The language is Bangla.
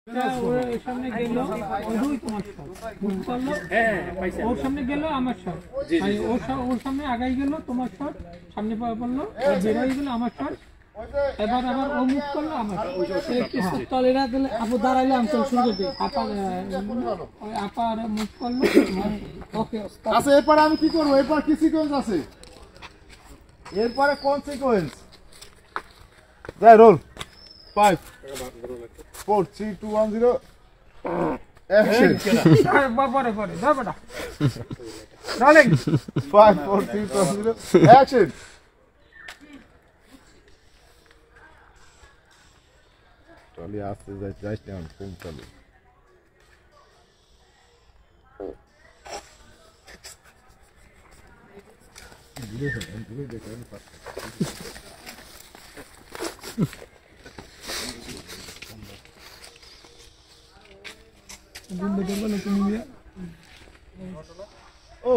সামনে গেল ওর সামনে গেল আমার শট, ওর সামনে আগাই গেল তোমার শট, সামনে পড়লো বেরোয় গেল আমার শট, এবার আবার ও মুভ করলো আমার তলেরা দিলে আপু দাঁড়াইলে আমি চল শুরু করতে আপার মুভ করলো। ওকে আচ্ছা, এরপরে আমি কি করবো? এরপর কি সিকোয়েন্স আছে? এরপরে কোন সিকোয়েন্স? যাই রোল 5 4 3 2 1 0 অ্যাকশন। পরে পরে ধর বেটা রোলিং 5 4 3 2 1 0 অ্যাকশন। চলি আসতে যাইস না, কম চলে। ও